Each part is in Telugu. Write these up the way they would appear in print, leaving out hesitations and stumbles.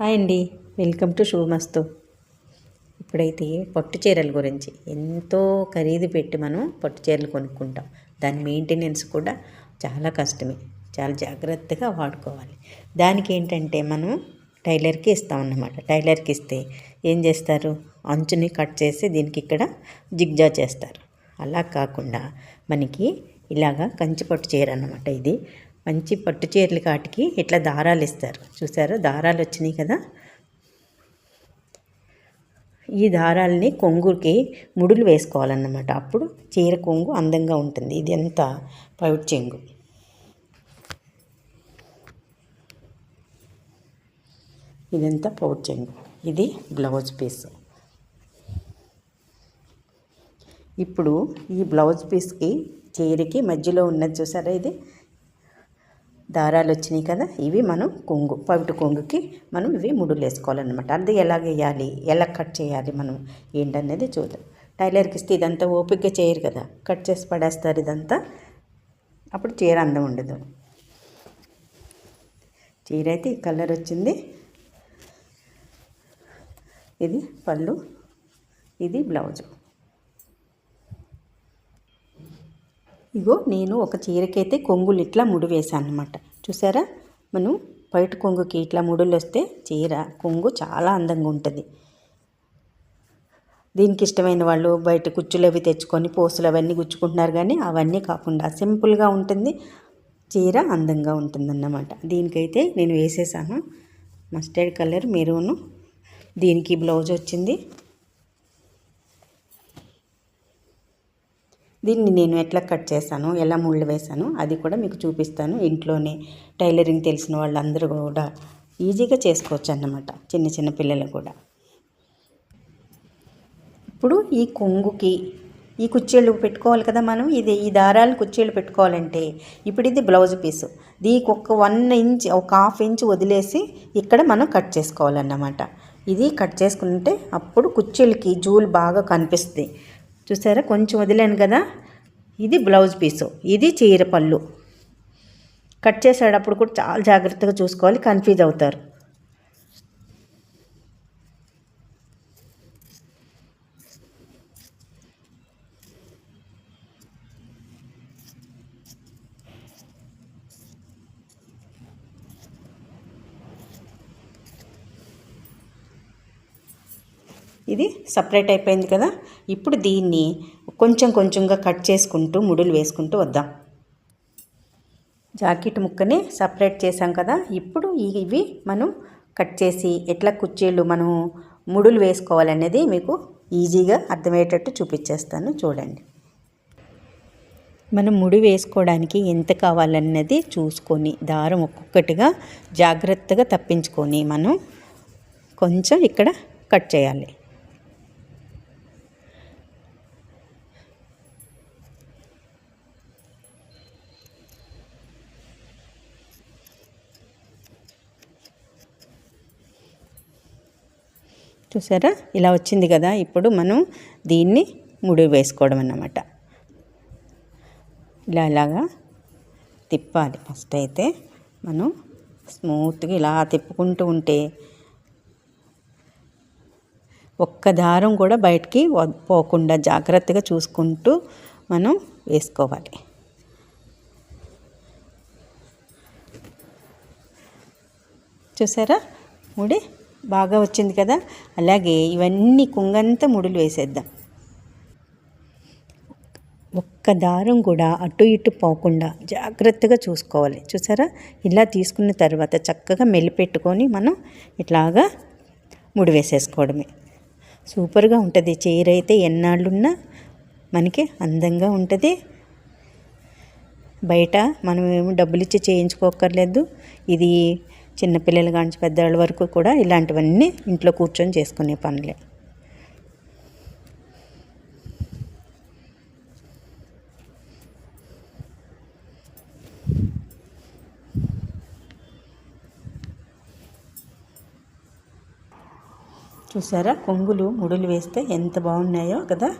హాయ్ అండి, వెల్కమ్ టు శుభమస్తు. ఇప్పుడైతే పట్టు చీరల గురించి ఎంతో ఖరీదు పెట్టి మనం పట్టు చీరలు కొనుక్కుంటాం. దాని మెయింటెనెన్స్ కూడా చాలా కష్టమే, చాలా జాగ్రత్తగా వాడుకోవాలి. దానికి ఏంటంటే మనం టైలర్కి ఇస్తామన్నమాట. టైలర్కి ఇస్తే ఏం చేస్తారు, అంచుని కట్ చేసి దీనికి ఇక్కడ జిగ్జా చేస్తారు. అలా కాకుండా మనకి ఇలాగా కంచి పట్టు చీర అన్నమాట. ఇది మంచి పట్టు చీరల కాటికి ఇట్లా దారాలు ఇస్తారు. చూసారా, దారాలు వచ్చినాయి కదా. ఈ దారాలని కొంగుకి ముడులు వేసుకోవాలన్నమాట. అప్పుడు చీర కొంగు అందంగా ఉంటుంది. ఇది ఎంత పైట్ చెంగు. ఇదంతా పౌట్ చెంగు. ఇది బ్లౌజ్ పీస్. ఇప్పుడు ఈ బ్లౌజ్ పీస్కి చీరకి మధ్యలో ఉన్నది చూసారా, ఇది దారాలు వచ్చినాయి కదా. ఇవి మనం కొంగు, పవిట కొంగుకి మనం ఇవి ముడులు వేసుకోవాలన్నమాట. అది ఎలా వేయాలి, ఎలా కట్ చేయాలి మనం ఏంటనేది చూద్దాం. టైలర్కి ఇస్తే ఇదంతా ఓపికగా చేయరు కదా, కట్ చేసి పడేస్తారు ఇదంతా. అప్పుడు చీర అందం ఉండదు. చీర అయితే ఈ కలర్ వచ్చింది. ఇది పళ్ళు, ఇది బ్లౌజు. ఇగో నేను ఒక చీరకైతే కొంగులు ఇట్లా ముడి వేసాను అనమాట. చూసారా, మనం బయట కొంగుకి ఇట్లా ముడులు వస్తే చీర కొంగు చాలా అందంగా ఉంటుంది. దీనికి ఇష్టమైన వాళ్ళు బయట కుచ్చులు అవి తెచ్చుకొని పోసులు అవన్నీ గుచ్చుకుంటున్నారు, కానీ అవన్నీ కాకుండా సింపుల్గా ఉంటుంది, చీర అందంగా ఉంటుందన్నమాట. దీనికైతే నేను వేసేసాను మస్టర్డ్ కలర్ మెరూను. దీనికి బ్లౌజ్ వచ్చింది. దీన్ని నేను ఎట్లా కట్ చేశాను, ఎలా ముళ్ళు వేశాను అది కూడా మీకు చూపిస్తాను. ఇంట్లోనే టైలరింగ్ తెలిసిన వాళ్ళందరూ కూడా ఈజీగా చేసుకోవచ్చు అన్నమాట, చిన్న చిన్న పిల్లలు కూడా. ఇప్పుడు ఈ కొంగుకి ఈ కుచ్చేళ్ళు పెట్టుకోవాలి కదా మనం. ఈ దారాలు కుచ్చేళ్ళు పెట్టుకోవాలంటే ఇప్పుడు ఇది బ్లౌజ్ పీసు. దీనికి ఒక 1 ఇంచ్, ఒక 1/2 ఇంచ్ వదిలేసి ఇక్కడ మనం కట్ చేసుకోవాలన్నమాట. ఇది కట్ చేసుకుంటే అప్పుడు కుచ్చేళ్ళకి జూలు బాగా కనిపిస్తుంది. చూసారా, కొంచెం వదిలేను కదా. ఇది బ్లౌజ్ పీసు, ఇది చీర పళ్ళు. కట్ చేసేటప్పుడు కూడా చాలా జాగ్రత్తగా చూసుకోవాలి, కన్ఫ్యూజ్ అవుతారు. ఇది సపరేట్ అయిపోయింది కదా. ఇప్పుడు దీన్ని కొంచెం కొంచెంగా కట్ చేసుకుంటూ ముడులు వేసుకుంటూ వద్దాం. జాకెట్ ముక్కని సపరేట్ చేసాం కదా. ఇప్పుడు ఇవి మనం కట్ చేసి ఎట్లా కుర్చీలు మనం ముడులు వేసుకోవాలనేది మీకు ఈజీగా అర్థమయ్యేటట్టు చూపించేస్తాను, చూడండి. మనం ముడి వేసుకోవడానికి ఎంత కావాలన్నది చూసుకొని దారం ఒక్కొక్కటిగా జాగ్రత్తగా తప్పించుకొని మనం కొంచెం ఇక్కడ కట్ చేయాలి. చూసారా, ఇలా వచ్చింది కదా. ఇప్పుడు మనం దీన్ని ముడి వేసుకోవడం అన్నమాట. ఇలాగా తిప్పాలి. ఫస్ట్ అయితే మనం స్మూత్గా ఇలా తిప్పుకుంటూ ఉంటే ఒక్క దారం కూడా బయటికి పోకుండా జాగ్రత్తగా చూసుకుంటూ మనం వేసుకోవాలి. చూసారా, ముడి బాగా వచ్చింది కదా. అలాగే ఇవన్నీ కొంగంతా ముడులు వేసేద్దాం. ఒక్క దారం కూడా అటు ఇటు పోకుండా జాగ్రత్తగా చూసుకోవాలి. చూసారా, ఇలా తీసుకున్న తర్వాత చక్కగా మెలిపెట్టుకొని మనం ఇట్లాగా ముడి వేసేసుకోవడమే. సూపర్గా ఉంటుంది చీర అయితే. ఎన్నాళ్ళున్నా మనకి అందంగా ఉంటుంది. బయట మనం ఏమో డబ్బులు ఇచ్చి చేయించుకోక్కర్లేదు. ఇది చిన్నపిల్లల కాంచి పెద్దవాళ్ళ వరకు కూడా ఇలాంటివన్నీ ఇంట్లో కూర్చొని చేసుకునే పనులే. చూసారా, కొంగులు ముడులు వేస్తే ఎంత బాగున్నాయో కదా.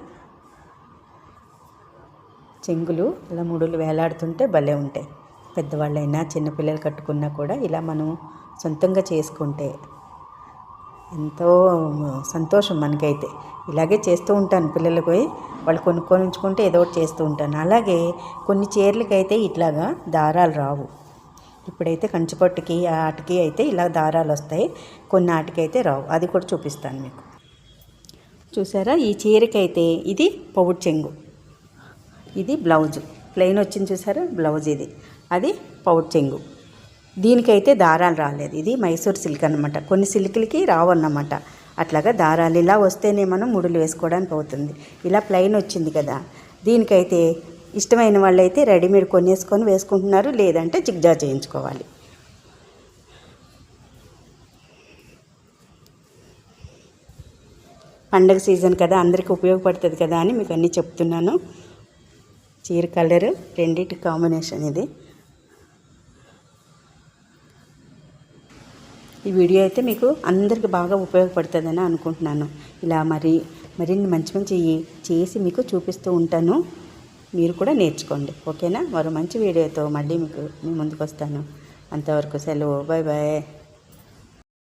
చెంగులు ఇలా ముడులు వేలాడుతుంటే భలే ఉంటాయి. పెద్దవాళ్ళైనా చిన్నపిల్లలు కట్టుకున్నా కూడా ఇలా మనం సొంతంగా చేసుకుంటే ఎంతో సంతోషం మనకైతే. ఇలాగే చేస్తూ ఉంటాను పిల్లలకు, వాళ్ళు కొనుక్కొని ఉంచుకుంటే ఏదో ఒకటి చేస్తూ ఉంటాను. అలాగే కొన్ని చీరలకైతే ఇట్లాగా దారాలు రావు. ఇప్పుడైతే కంచిపట్టుకి ఆటికి అయితే ఇలా దారాలు వస్తాయి, కొన్ని ఆటికైతే రావు. అది కూడా చూపిస్తాను మీకు. చూసారా, ఈ చీరకైతే ఇది పౌడ్ చెంగు, ఇది బ్లౌజు ప్లెయిన్ వచ్చింది చూసారా, బ్లౌజ్ ఇది, అది పౌడ్ చెంగు. దీనికైతే దారాలు రాలేదు. ఇది మైసూర్ సిల్క్ అనమాట. కొన్ని సిల్క్లకి రావు అన్నమాట. అట్లాగా దారాలు ఇలా వస్తేనే మనం ముడులు వేసుకోవడానికి అవుతుంది. ఇలా ప్లెయిన్ వచ్చింది కదా, దీనికైతే ఇష్టమైన వాళ్ళైతే రెడీమేడ్ కొనేసుకొని వేసుకుంటున్నారు, లేదంటే జిగ్జా చేయించుకోవాలి. పండగ సీజన్ కదా, అందరికీ ఉపయోగపడుతుంది కదా అని మీకు అన్నీ చెప్తున్నాను. చీర కలర్ రెండింటి కాంబినేషన్ ఇది. ఈ వీడియో అయితే మీకు అందరికీ బాగా ఉపయోగపడుతుందని అనుకుంటున్నాను. ఇలా మరిన్ని మంచి మంచి చేసి మీకు చూపిస్తూ ఉంటాను, మీరు కూడా నేర్చుకోండి. ఓకేనా? మరో మంచి వీడియోతో మళ్ళీ మీ ముందుకు వస్తాను. అంతవరకు సెలవు. Bye bye.